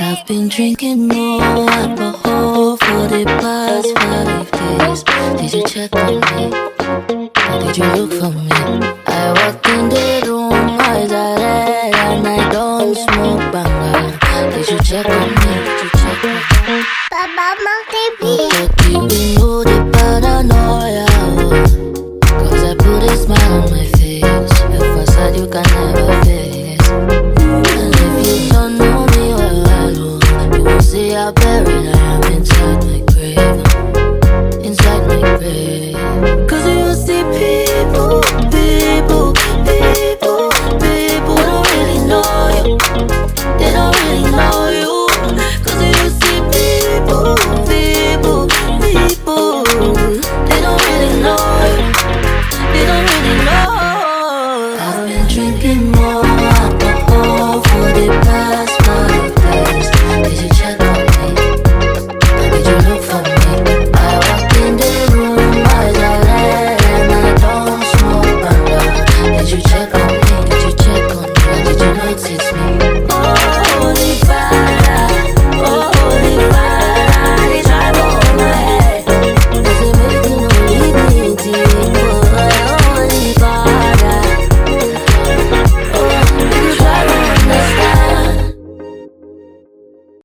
I've been drinking more alcohol for the past 5 days. Did you check on me? Or did you look for me? I walked in the room, eyes are red, and I don't smoke banga. Did you check on me? Did you check on me? Baba, keep me know the paranoia. Cause I put a smile on my face. If I said you can never face. And if you don't know me well, you won't see how very